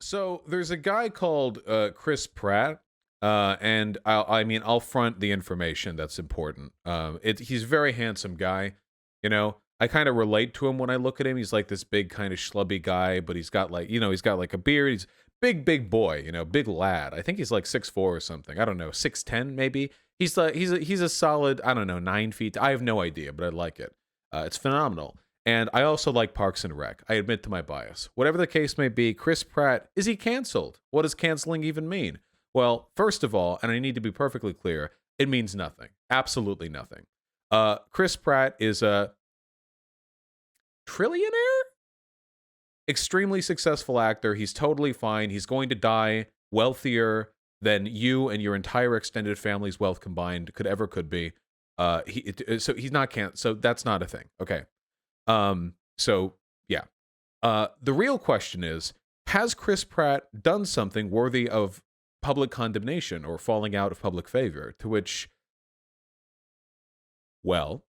So there's a guy called Chris Pratt, and I'll front the information that's important. He's a very handsome guy. I kind of relate to him when I look at him. He's like this big kind of schlubby guy, but he's got he's got like a beard. He's big boy, big lad. I think he's like 6'4" or something. I don't know, 6'10" maybe. He's a solid, I don't know, 9 feet. I have no idea, but I like it. It's phenomenal. And I also like Parks and Rec. I admit to my bias. Whatever the case may be, Chris Pratt, is he canceled? What does canceling even mean? Well, first of all, and I need to be perfectly clear, it means nothing. Absolutely nothing. Chris Pratt is a trillionaire? Extremely successful actor. He's totally fine. He's going to die wealthier than you and your entire extended family's wealth combined could be. So he's not canceled. So that's not a thing. Okay. So yeah. The real question is, has Chris Pratt done something worthy of public condemnation or falling out of public favor? To which, well,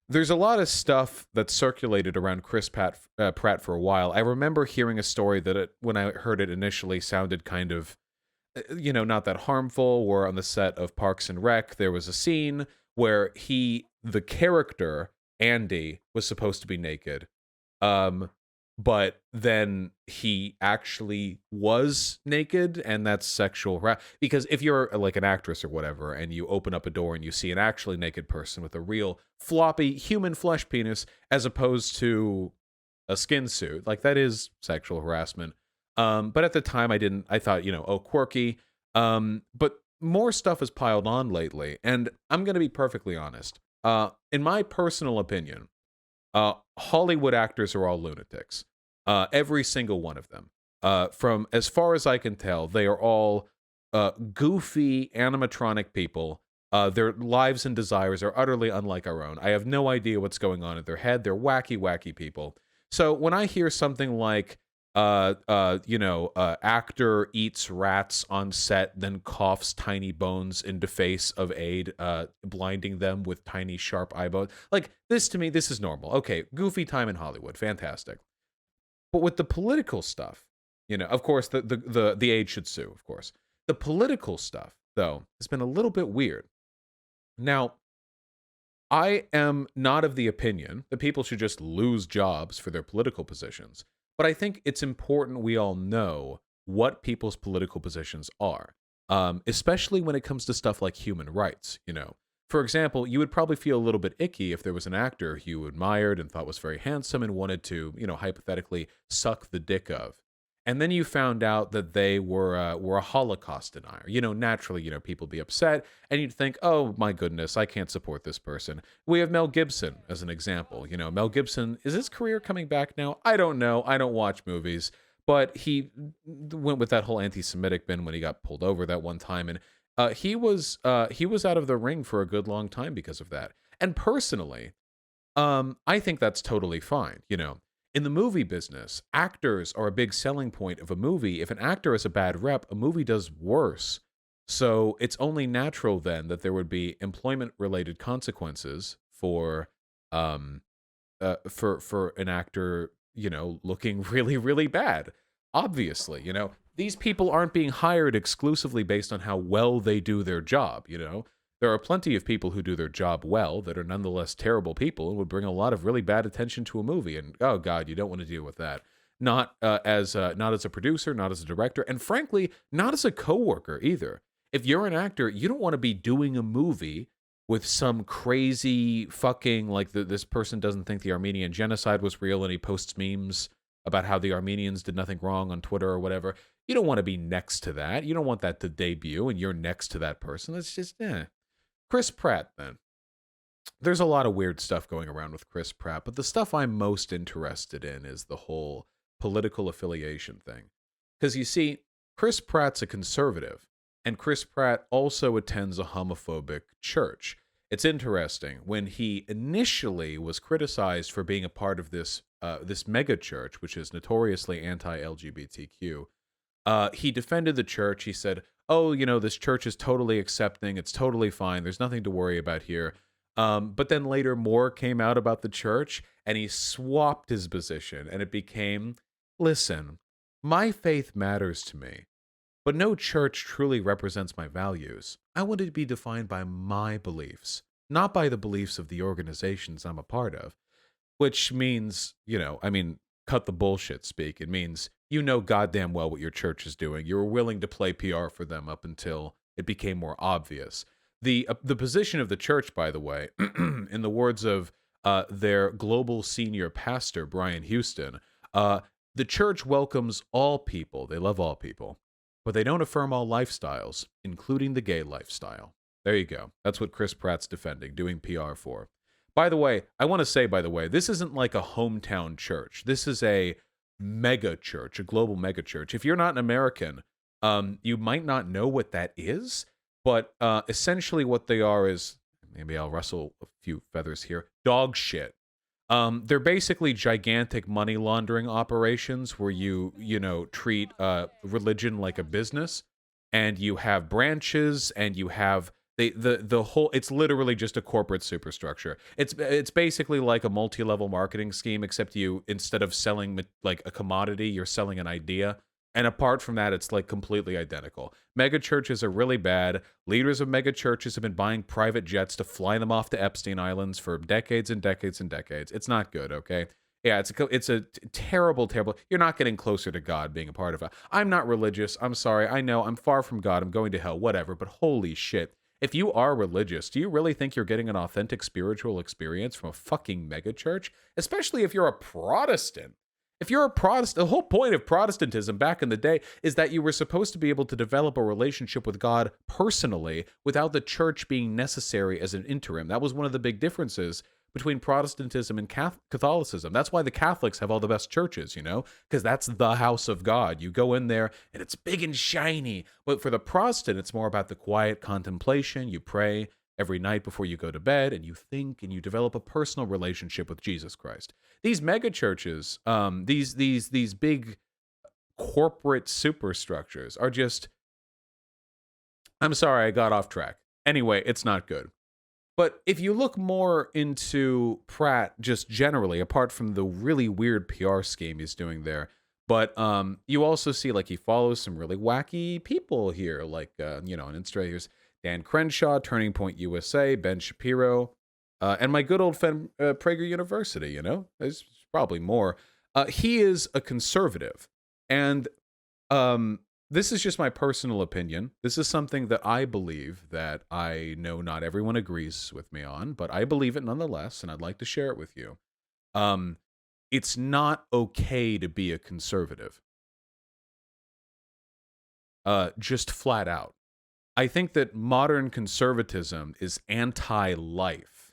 there's a lot of stuff that circulated around Chris Pratt for a while. I remember hearing a story that when I heard it initially sounded kind of, not that harmful, where on the set of Parks and Rec, there was a scene where the character, Andy, was supposed to be naked. But then he actually was naked, and that's sexual because if you're like an actress or whatever, and you open up a door and you see an actually naked person with a real floppy human flesh penis, as opposed to a skin suit, like that is sexual harassment. But at the time I thought, oh, quirky. But more stuff has piled on lately, and I'm going to be perfectly honest. In my personal opinion, Hollywood actors are all lunatics. Every single one of them. From as far as I can tell, they are all goofy animatronic people. Their lives and desires are utterly unlike our own. I have no idea what's going on in their head. They're wacky people. So when I hear something like, actor eats rats on set, then coughs tiny bones into face of aide, blinding them with tiny sharp eyeballs. Like this, to me, this is normal. Okay, goofy time in Hollywood, fantastic. But with the political stuff, of course, the aide should sue. Of course, the political stuff though has been a little bit weird. Now, I am not of the opinion that people should just lose jobs for their political positions. But I think it's important we all know what people's political positions are, especially when it comes to stuff like human rights. For example, you would probably feel a little bit icky if there was an actor you admired and thought was very handsome and wanted to, hypothetically suck the dick of. And then you found out that they were a Holocaust denier. Naturally, people be upset, and you'd think, oh my goodness, I can't support this person. We have Mel Gibson as an example. Mel Gibson, is his career coming back now? I don't know. I don't watch movies, but he went with that whole anti-Semitic bin when he got pulled over that one time, and he was out of the ring for a good long time because of that. And personally, I think that's totally fine. In the movie business, actors are a big selling point of a movie. If an actor has a bad rep, a movie does worse. So it's only natural then that there would be employment-related consequences for an actor, looking really, really bad. Obviously, these people aren't being hired exclusively based on how well they do their job. There are plenty of people who do their job well that are nonetheless terrible people and would bring a lot of really bad attention to a movie. And oh God, you don't want to deal with that. Not as a producer, not as a director, and frankly, not as a coworker either. If you're an actor, you don't want to be doing a movie with some crazy fucking this person doesn't think the Armenian genocide was real and he posts memes about how the Armenians did nothing wrong on Twitter or whatever. You don't want to be next to that. You don't want that to debut and you're next to that person. It's just Chris Pratt, then. There's a lot of weird stuff going around with Chris Pratt, but the stuff I'm most interested in is the whole political affiliation thing. Because you see, Chris Pratt's a conservative, and Chris Pratt also attends a homophobic church. It's interesting, when he initially was criticized for being a part of this mega church, which is notoriously anti-LGBTQ, he defended the church. He said, oh, this church is totally accepting. It's totally fine. There's nothing to worry about here. But then later more came out about the church and he swapped his position and it became, listen, my faith matters to me, but no church truly represents my values. I want it to be defined by my beliefs, not by the beliefs of the organizations I'm a part of. Which means, I mean, cut the bullshit speak. It means you know goddamn well what your church is doing. You were willing to play PR for them up until it became more obvious. The position of the church, by the way, in the words of their global senior pastor, Brian Houston, the church welcomes all people. They love all people, but they don't affirm all lifestyles, including the gay lifestyle. There you go. That's what Chris Pratt's defending, doing PR for. By the way, I want to say, this isn't like a hometown church. This is a mega church, a global mega church. If you're not an American, you might not know what that is, but essentially what they are is, maybe I'll rustle a few feathers here, dog shit. They're basically gigantic money laundering operations where treat religion like a business, and you have branches, and you have the whole. It's literally just a corporate superstructure. It's basically like a multi-level marketing scheme, except you, instead of selling like a commodity, you're selling an idea. And apart from that, it's like completely identical. Mega churches are really bad. Leaders of mega churches have been buying private jets to fly them off to Epstein Islands for decades and decades and decades. It's not good, okay? Yeah, it's a terrible, terrible. You're not getting closer to God being a part of it. I'm not religious. I'm sorry. I know I'm far from God. I'm going to hell, whatever. But holy shit. If you are religious, do you really think you're getting an authentic spiritual experience from a fucking megachurch? Especially if you're a Protestant. If you're a Protestant, the whole point of Protestantism back in the day is that you were supposed to be able to develop a relationship with God personally without the church being necessary as an interim. That was one of the big differences between Protestantism and Catholicism. That's why the Catholics have all the best churches, because that's the house of God. You go in there and it's big and shiny. But for the Protestant, it's more about the quiet contemplation. You pray every night before you go to bed, and you think, and you develop a personal relationship with Jesus Christ. These mega churches, these big corporate superstructures are just. I'm sorry, I got off track. Anyway, it's not good. But if you look more into Pratt just generally, apart from the really weird PR scheme he's doing there, but you also see like he follows some really wacky people here, like on Instagram, here's Dan Crenshaw, Turning Point USA, Ben Shapiro, and my good old friend Prager University. There's probably more. He is a conservative, and this is just my personal opinion. This is something that I believe that I know not everyone agrees with me on, but I believe it nonetheless, and I'd like to share it with you. It's not okay to be a conservative. Just flat out. I think that modern conservatism is anti-life.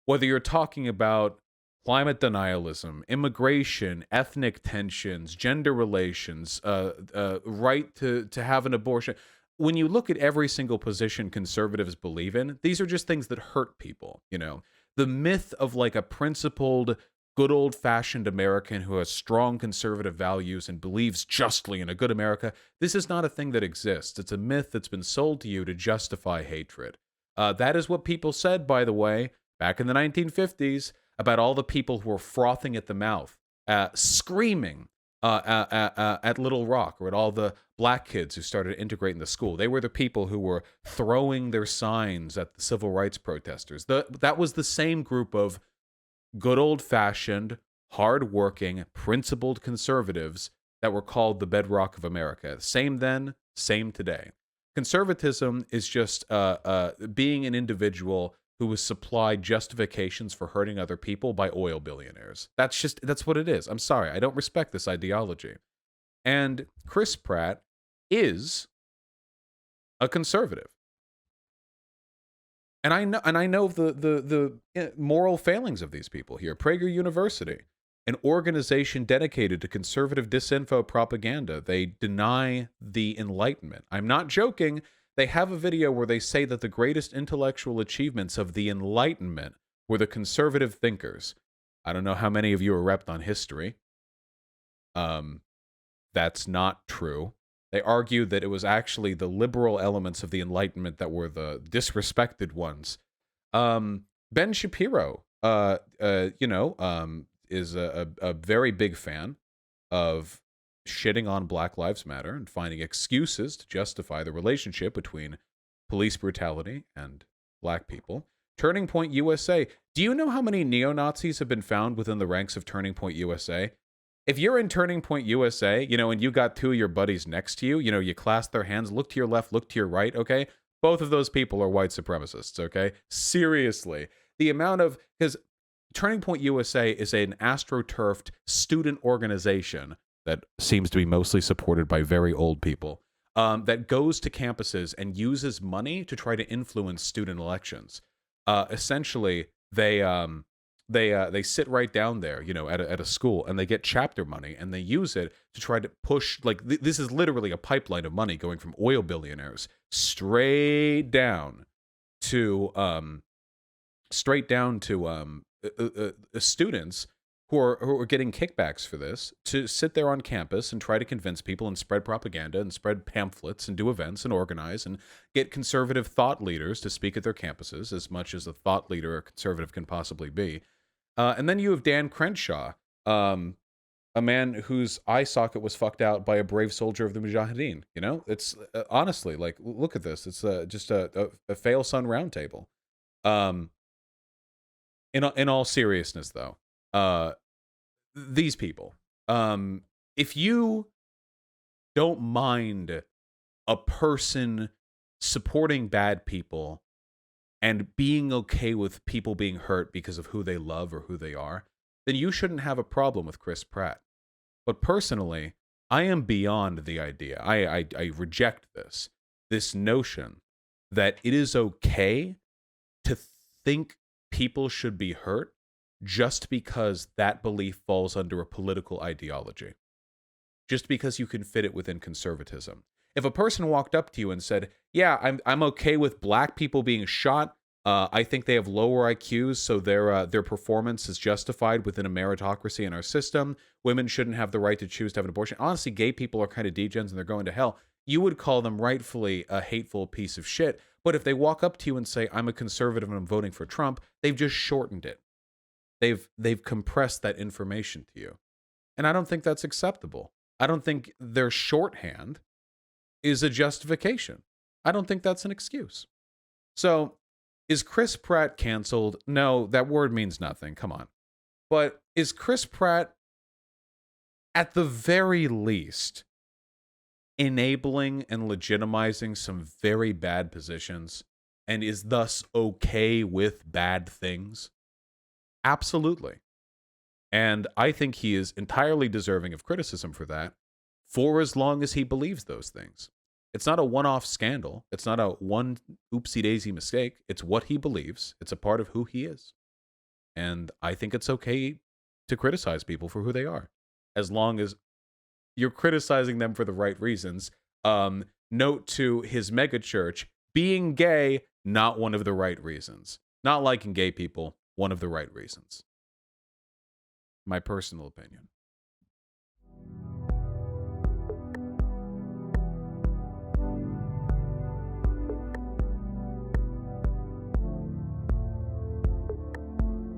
Whether you're talking about climate denialism, immigration, ethnic tensions, gender relations, right to have an abortion. When you look at every single position conservatives believe in, these are just things that hurt people, The myth of like a principled, good old-fashioned American who has strong conservative values and believes justly in a good America, this is not a thing that exists. It's a myth that's been sold to you to justify hatred. That is what people said, by the way, back in the 1950s, about all the people who were frothing at the mouth, screaming at Little Rock, or at all the black kids who started integrating the school. They were the people who were throwing their signs at the civil rights protesters. That was the same group of good old-fashioned, hard-working, principled conservatives that were called the bedrock of America. Same then, same today. Conservatism is just being an individual who was supplied justifications for hurting other people by oil billionaires. That's what it is. I'm sorry, I don't respect this ideology. And Chris Pratt is a conservative. And I know the moral failings of these people here. Prager University, an organization dedicated to conservative disinfo propaganda. They deny the Enlightenment. I'm not joking. They have a video where they say that the greatest intellectual achievements of the Enlightenment were the conservative thinkers. I don't know how many of you are repped on history. That's not true. They argued that it was actually the liberal elements of the Enlightenment that were the disrespected ones. Ben Shapiro, is a very big fan of shitting on Black Lives Matter and finding excuses to justify the relationship between police brutality and black people. Turning Point USA. Do you know how many neo-Nazis have been found within the ranks of Turning Point USA? If you're in Turning Point USA, and you got two of your buddies next to you, you clasp their hands, look to your left, look to your right, okay? Both of those people are white supremacists, okay? Seriously. The amount of, because Turning Point USA is an astroturfed student organization that seems to be mostly supported by very old people, that goes to campuses and uses money to try to influence student elections. Essentially, they sit right down there, at a school, and they get chapter money, and they use it to try to push, this is literally a pipeline of money going from oil billionaires straight down to students who are getting kickbacks for this, to sit there on campus and try to convince people and spread propaganda and spread pamphlets and do events and organize and get conservative thought leaders to speak at their campuses, as much as a thought leader a conservative can possibly be. And then you have Dan Crenshaw, a man whose eye socket was fucked out by a brave soldier of the Mujahideen. It's honestly, look at this. It's just a fail son roundtable. In all seriousness, though, these people, if you don't mind a person supporting bad people and being okay with people being hurt because of who they love or who they are, then you shouldn't have a problem with Chris Pratt. But personally, I am beyond the idea. I reject this notion that it is okay to think people should be hurt just because that belief falls under a political ideology. Just because you can fit it within conservatism. If a person walked up to you and said, "Yeah, I'm okay with black people being shot. I think they have lower IQs, so their performance is justified within a meritocracy in our system. Women shouldn't have the right to choose to have an abortion. Honestly, gay people are kind of degens and they're going to hell." You would call them rightfully a hateful piece of shit. But if they walk up to you and say, "I'm a conservative and I'm voting for Trump," they've just shortened it. They've compressed that information to you. And I don't think that's acceptable. I don't think their shorthand is a justification. I don't think that's an excuse. So, is Chris Pratt canceled? No, that word means nothing. Come on. But is Chris Pratt, at the very least, enabling and legitimizing some very bad positions and is thus okay with bad things? Absolutely. And I think he is entirely deserving of criticism for that, for as long as he believes those things. It's not a one-off scandal. It's not a one oopsie-daisy mistake. It's what he believes. It's a part of who he is. And I think it's okay to criticize people for who they are, as long as you're criticizing them for the right reasons. Note to his megachurch, being gay, not one of the right reasons. Not liking gay people, one of the right reasons. My personal opinion.